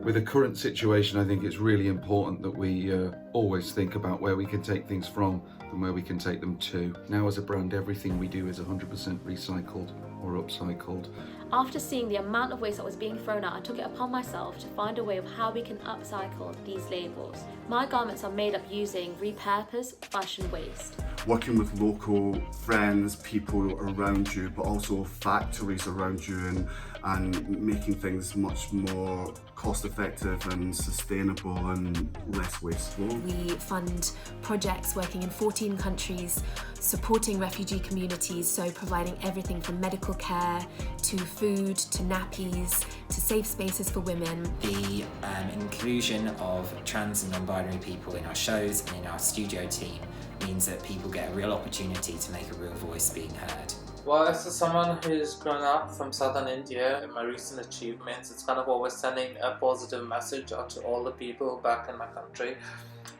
With the current situation, I think it's really important that we always think about where we can take things from and where we can take them to. Now as a brand, everything we do is 100% recycled or upcycled. After seeing the amount of waste that was being thrown out, I took it upon myself to find a way of how we can upcycle these labels. My garments are made up using repurposed fashion waste. Working with local friends, people around you, but also factories around you, and making things much more cost effective and sustainable and less wasteful. We fund projects working in 14 countries, supporting refugee communities, so providing everything from medical care to food to nappies to safe spaces for women. The inclusion of trans and non-binary people in our shows and in our studio team means that people get a real opportunity to make a real voice being heard. Well, as someone who's grown up from southern India, in my recent achievements, it's kind of always sending a positive message out to all the people back in my country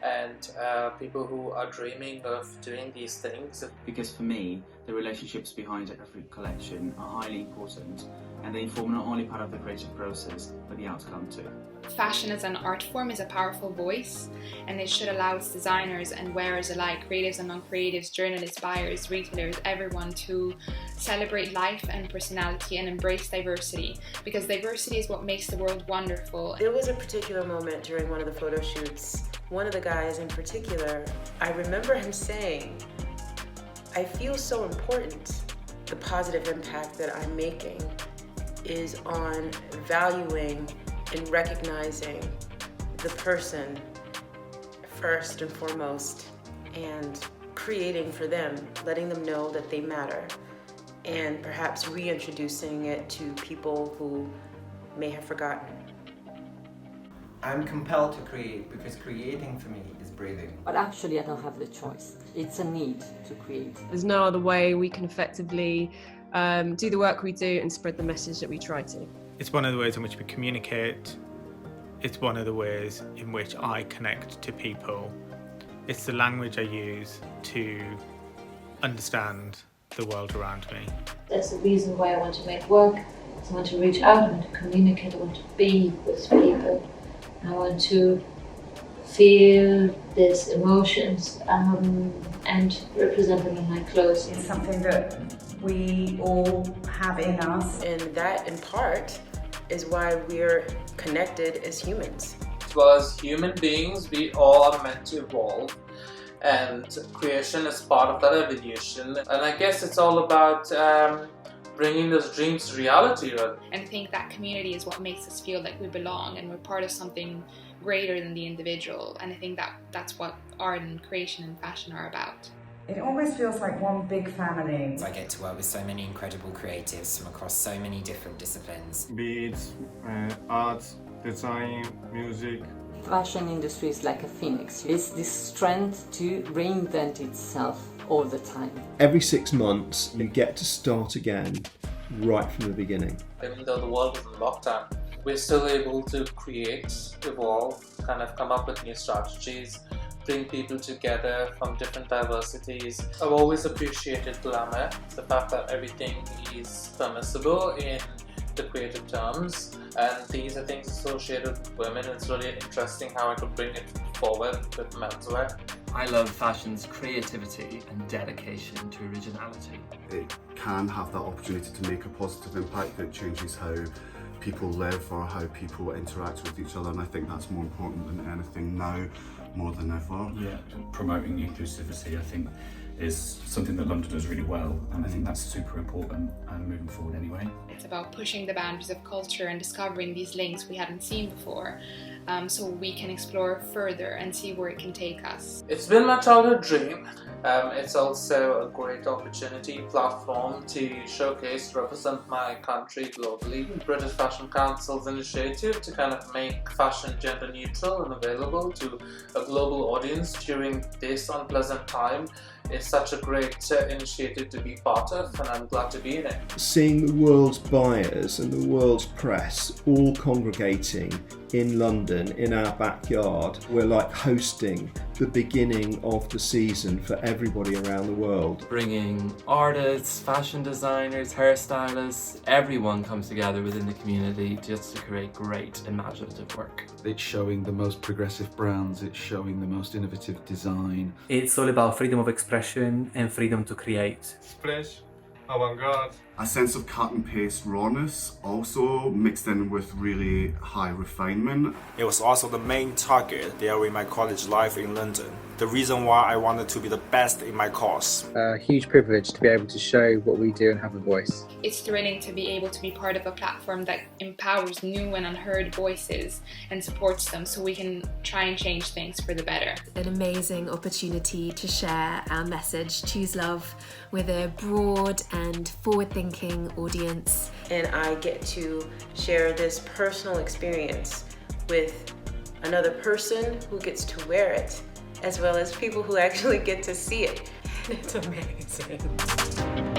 and people who are dreaming of doing these things. Because for me, the relationships behind every collection are highly important, and they form not only part of the creative process, but the outcome too. Fashion as an art form is a powerful voice, and it should allow its designers and wearers alike, creatives and non-creatives, journalists, buyers, retailers, everyone to celebrate life and personality and embrace diversity, because diversity is what makes the world wonderful. There was a particular moment during one of the photo shoots, one of the guys in particular, I remember him saying, "I feel so important. The positive impact that I'm making is on valuing and recognizing the person first and foremost, and creating for them, letting them know that they matter, and perhaps reintroducing it to people who may have forgotten." I'm compelled to create because creating for me is breathing. But actually I don't have the choice. It's a need to create. There's no other way we can effectively do the work we do and spread the message that we try to. It's one of the ways in which we communicate. It's one of the ways in which I connect to people. It's the language I use to understand the world around me. That's the reason why I want to make work. I want to reach out, I want to communicate, I want to be with people. I want to feel these emotions and represent them in my clothes. It's something that we all have in us. And that, in part, is why we're connected as humans. As well as human beings, we all are meant to evolve, and creation is part of that evolution. And I guess it's all about bringing those dreams to reality. And I think that community is what makes us feel like we belong and we're part of something greater than the individual. And I think that's what art and creation and fashion are about. It almost feels like one big family. I get to work with so many incredible creatives from across so many different disciplines. Be it art, design, music. Fashion industry is like a phoenix. It's this strength to reinvent itself all the time. Every 6 months you get to start again right from the beginning. Even though the world is in lockdown, we're still able to create, evolve, kind of come up with new strategies, bring people together from different diversities. I've always appreciated glamour, the fact that everything is permissible in the creative terms, and these are things associated with women. It's really interesting how I could bring it forward with menswear. I love fashion's creativity and dedication to originality. It can have that opportunity to make a positive impact that changes how people live or how people interact with each other, and I think that's more important than anything now, more than ever. Yeah, promoting inclusivity I think is something that London does really well, and I think that's super important moving forward anyway. It's about pushing the boundaries of culture and discovering these links we hadn't seen before, so we can explore further and see where it can take us. It's been my childhood dream. It's also a great opportunity, platform to showcase, represent my country globally. British Fashion Council's initiative to kind of make fashion gender neutral and available to a global audience during this unpleasant time is such a great initiative to be part of, and I'm glad to be in it. Seeing the world's buyers and the world's press all congregating in London, in our backyard. We're like hosting the beginning of the season for everybody around the world. Bringing artists, fashion designers, hairstylists, everyone comes together within the community just to create great imaginative work. It's showing the most progressive brands, it's showing the most innovative design. It's all about freedom of expression and freedom to create. Fresh, avant-garde. A sense of cut and paste rawness, also mixed in with really high refinement. It was also the main target during my college life in London. The reason why I wanted to be the best in my course. A huge privilege to be able to show what we do and have a voice. It's thrilling to be able to be part of a platform that empowers new and unheard voices and supports them so we can try and change things for the better. An amazing opportunity to share our message, Choose Love, with a broad and forward-thinking audience. And I get to share this personal experience with another person who gets to wear it, as well as people who actually get to see it. And it's amazing.